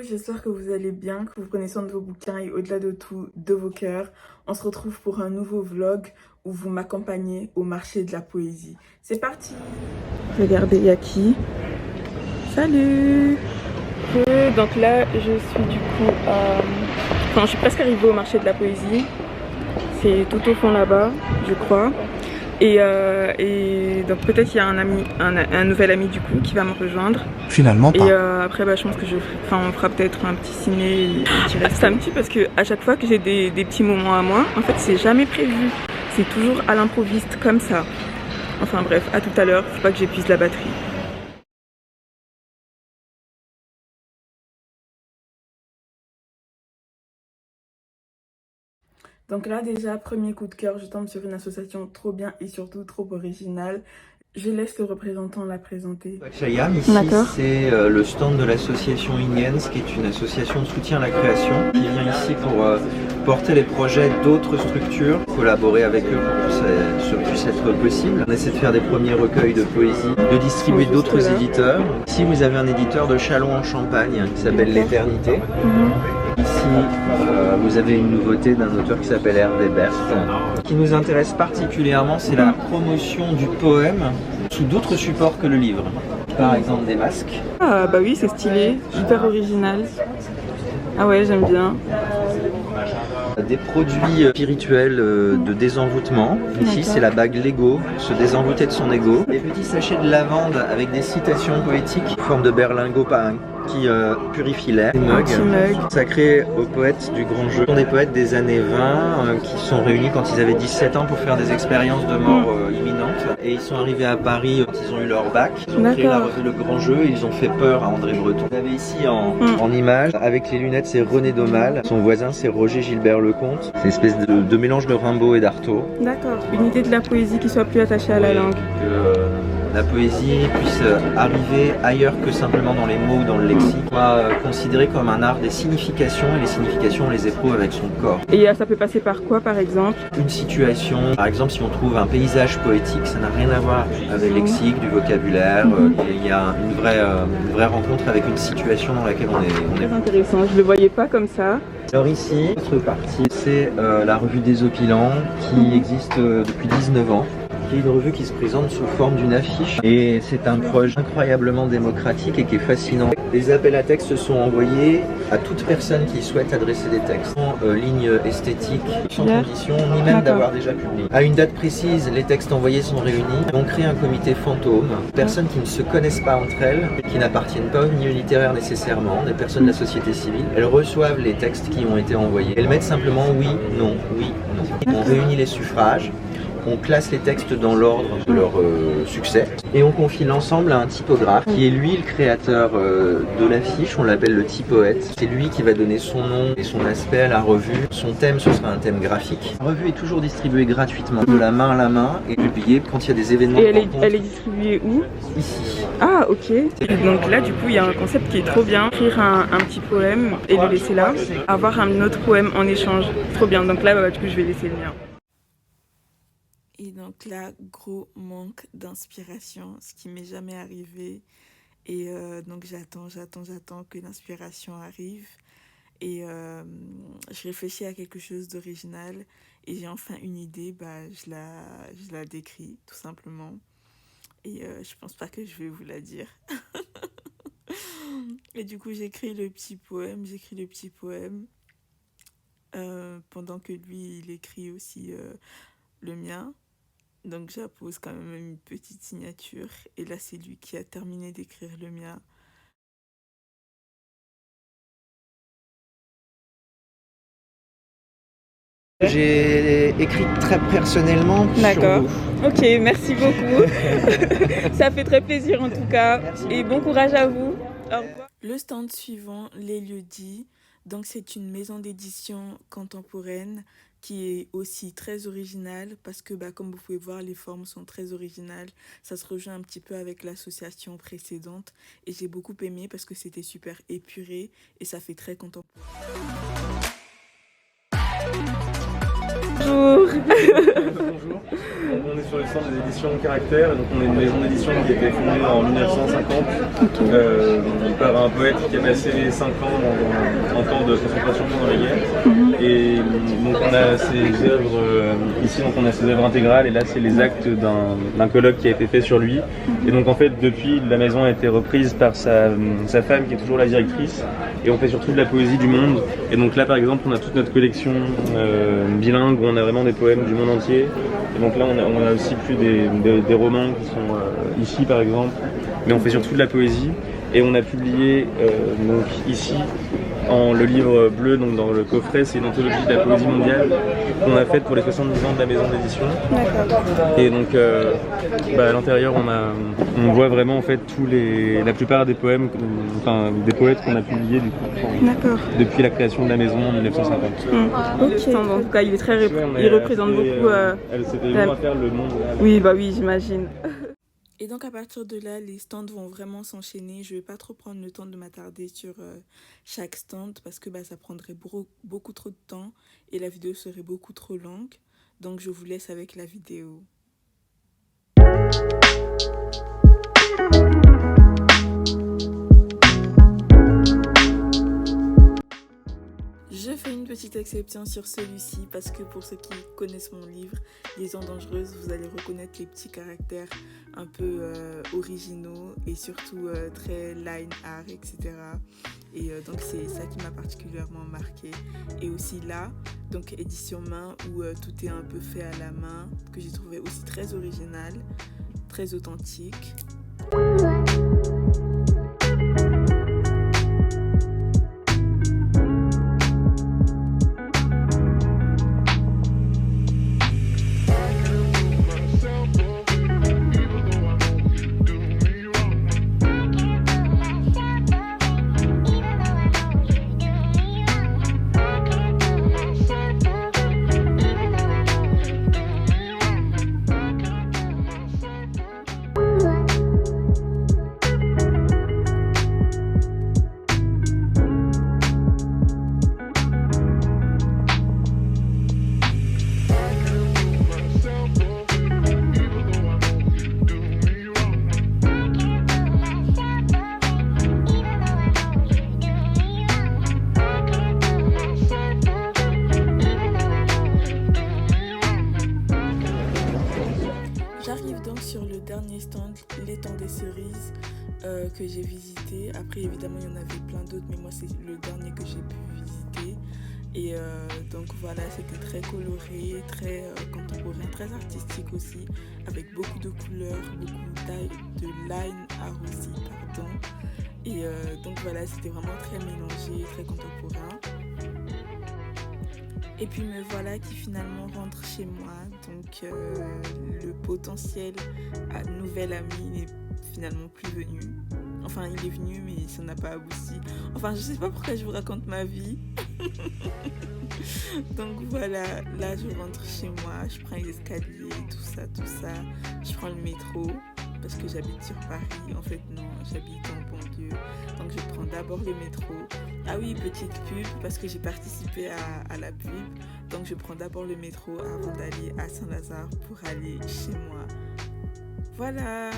j'espère que vous allez bien, que vous prenez soin de vos bouquins et au-delà de tout, de vos cœurs. On se retrouve pour un nouveau vlog où vous m'accompagnez au marché de la poésie. C'est parti! Regardez, il y a qui? Salut! Donc là, je suis du coup Enfin, je suis presque arrivée au marché de la poésie. C'est tout au fond là-bas, je crois. Et donc peut-être il y a un nouvel ami du coup qui va me rejoindre. Finalement pas. Et après je pense que on fera peut-être un petit ciné. Ça me tue parce que à chaque fois que j'ai des petits moments à moi, en fait c'est jamais prévu. C'est toujours à l'improviste comme ça. Enfin bref, à tout à l'heure, faut pas que j'épuise la batterie. Donc là déjà, premier coup de cœur, je tombe sur une association trop bien et surtout trop originale. Je laisse le représentant la présenter. Chayam, ici c'est le stand de l'association Iniens, qui est une association de soutien à la création, qui vient ici pour porter les projets d'autres structures, collaborer avec eux pour que ça puisse être possible. On essaie de faire des premiers recueils de poésie, de distribuer d'autres éditeurs. Ici vous avez un éditeur de Châlons en Champagne qui s'appelle L'Éternité. Ici, vous avez une nouveauté d'un auteur qui s'appelle Hervé Berthe. Ce qui nous intéresse particulièrement, c'est la promotion du poème sous d'autres supports que le livre. Par exemple des masques. Ah bah oui, c'est stylé, hyper original. Ah ouais, j'aime bien. Des produits spirituels de désenvoûtement. Ici, c'est la bague Lego, se désenvoûter de son ego. Des petits sachets de lavande avec des citations poétiques en forme de berlingot qui purifie l'air. Des mugs sacrés aux poètes du grand jeu. Ce sont des poètes des années 20 qui sont réunis quand ils avaient 17 ans pour faire des expériences de mort imminente. Et ils sont arrivés à Paris quand ils ont eu leur bac. Ils ont créé la revue Le Grand Jeu et ils ont fait peur à André Breton. Vous avez ici en image, avec les lunettes, c'est René Daumal. Son voisin, c'est Roger Gilbert Lecomte. C'est une espèce de mélange de Rimbaud et d'Artaud. D'accord. Une idée de la poésie qui soit plus attachée à la langue. La poésie puisse arriver ailleurs que simplement dans les mots ou dans le lexique, soit considérée comme un art des significations, et les significations on les éprouve avec son corps. Et ça peut passer par quoi par exemple? Une situation, par exemple si on trouve un paysage poétique, ça n'a rien à voir avec le lexique, du vocabulaire, il y a une vraie rencontre avec une situation dans laquelle on est. Très intéressant, je le voyais pas comme ça. Alors ici, notre partie, c'est la revue des Opilants qui existe depuis 19 ans. Qui est une revue qui se présente sous forme d'une affiche et c'est un projet incroyablement démocratique et qui est fascinant. Les appels à textes sont envoyés à toute personne qui souhaite adresser des textes sans ligne esthétique, sans condition, ni même d'avoir déjà publié. À une date précise, les textes envoyés sont réunis. On crée un comité fantôme, personnes qui ne se connaissent pas entre elles, qui n'appartiennent pas au milieu littéraire nécessairement, des personnes de la société civile. Elles reçoivent les textes qui ont été envoyés. Elles mettent simplement oui, non, oui, non. On réunit les suffrages. On classe les textes dans l'ordre de leur succès et on confie l'ensemble à un typographe qui est lui le créateur de l'affiche, on l'appelle le typoète. C'est lui qui va donner son nom et son aspect à la revue. Son thème, ce sera un thème graphique. La revue est toujours distribuée gratuitement, de la main à la main et publiée quand il y a des événements. Et elle est distribuée où? Ici. Ah ok. Donc là du coup il y a un concept qui est trop bien. Écrire un petit poème et le laisser là. Avoir un autre poème en échange. Trop bien. Donc là du coup je vais laisser le mien. Et donc là, gros manque d'inspiration, ce qui m'est jamais arrivé. Et donc j'attends que l'inspiration arrive. Et je réfléchis à quelque chose d'original. Et j'ai enfin une idée, je la décris tout simplement. Et je pense pas que je vais vous la dire. Et du coup j'écris le petit poème. Pendant que lui, il écrit aussi le mien. Donc j'appose quand même une petite signature et là c'est lui qui a terminé d'écrire le mien. J'ai écrit très personnellement. D'accord. Ok, merci beaucoup. Ça fait très plaisir en tout cas. Merci. Et bon courage à vous. Au revoir. Le stand suivant, Les Lieux-Dits. Donc c'est une maison d'édition contemporaine qui est aussi très originale parce que comme vous pouvez voir, les formes sont très originales. Ça se rejoint un petit peu avec l'association précédente et j'ai beaucoup aimé parce que c'était super épuré et ça fait très contemporain. Bonjour. Bonjour. On est sur le stand des éditions Caractère, donc on est une maison d'édition qui a été fondée en 1950 par un poète qui a passé 5 ans en temps de concentration pendant la guerre. Et donc on a ses œuvres ici, donc on a ses œuvres intégrales, et là c'est les actes d'un colloque qui a été fait sur lui. Et donc en fait depuis, la maison a été reprise par sa femme qui est toujours la directrice, et on fait surtout de la poésie du monde. Et donc là par exemple on a toute notre collection bilingue où on a vraiment des poèmes du monde entier. Et donc là on a aussi plus des romans qui sont ici par exemple, mais on fait surtout de la poésie. Et on a publié donc ici le livre bleu, donc dans le coffret, c'est une anthologie de la poésie mondiale qu'on a faite pour les 70 ans de la maison d'édition. Et donc à l'intérieur on voit vraiment en fait la plupart des poèmes, enfin des poètes qu'on a publiés du coup, depuis la création de la maison en 1950. Ok. En tout cas il est il représente beaucoup. Elle s'était vraiment à faire le monde. Oui bah oui j'imagine. Et donc à partir de là, les stands vont vraiment s'enchaîner. Je vais pas trop prendre le temps de m'attarder sur chaque stand parce que ça prendrait beaucoup trop de temps et la vidéo serait beaucoup trop longue. Donc je vous laisse avec la vidéo. Je fais une petite exception sur celui-ci parce que pour ceux qui connaissent mon livre Liaisons dangereuses, vous allez reconnaître les petits caractères un peu originaux et surtout très line art, etc. Et donc c'est ça qui m'a particulièrement marqué. Et aussi là, donc édition main où tout est un peu fait à la main, que j'ai trouvé aussi très original, très authentique. J'arrive donc sur le dernier stand, l'étang des cerises, que j'ai visité. Après évidemment il y en avait plein d'autres, mais moi c'est le dernier que j'ai pu visiter. Et donc voilà, c'était très coloré, très contemporain, très artistique aussi, avec beaucoup de couleurs, beaucoup de line art aussi, pardon. Et donc voilà, c'était vraiment très mélangé, très contemporain. Et puis me voilà qui finalement rentre chez moi, donc le potentiel nouvel ami n'est finalement plus venu. Enfin il est venu mais ça n'a pas abouti. Enfin je sais pas pourquoi je vous raconte ma vie. Donc voilà, là je rentre chez moi, je prends les escaliers, tout ça. Je prends le métro parce que j'habite sur Paris. En fait non, j'habite en banlieue. Donc je prends d'abord le métro. Ah oui, petite pub parce que j'ai participé à la pub. Donc je prends d'abord le métro avant d'aller à Saint-Lazare pour aller chez moi. Voilà.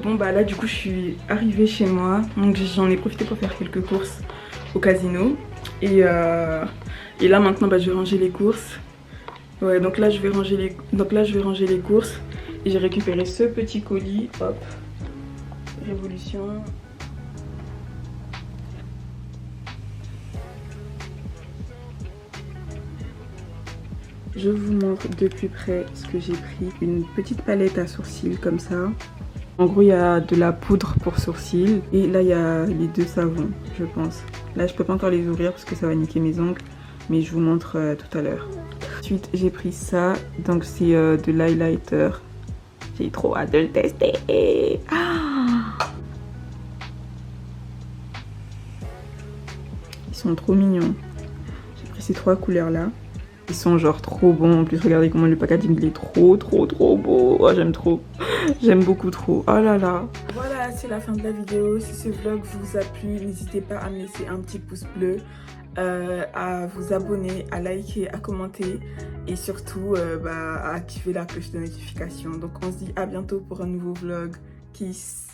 Bon là du coup je suis arrivée chez moi, donc j'en ai profité pour faire quelques courses au casino et là maintenant je vais ranger les courses. Ouais, donc là je vais ranger les courses et j'ai récupéré ce petit colis, hop, Révolution. Je vous montre de plus près ce que j'ai pris. Une petite palette à sourcils comme ça. En gros, il y a de la poudre pour sourcils. Et là, il y a les 2 savons, je pense. Là, je peux pas encore les ouvrir parce que ça va niquer mes ongles. Mais je vous montre tout à l'heure. Ensuite, j'ai pris ça. Donc, c'est de l'highlighter. J'ai trop hâte de le tester. Ils sont trop mignons. J'ai pris ces 3 couleurs-là. Ils sont genre trop bons. En plus, regardez comment le packaging il est trop beau. Oh, j'aime trop. J'aime beaucoup trop. Oh là là. Voilà, c'est la fin de la vidéo. Si ce vlog vous a plu, n'hésitez pas à me laisser un petit pouce bleu, à vous abonner, à liker, à commenter et surtout à activer la cloche de notification. Donc on se dit à bientôt pour un nouveau vlog. Kiss.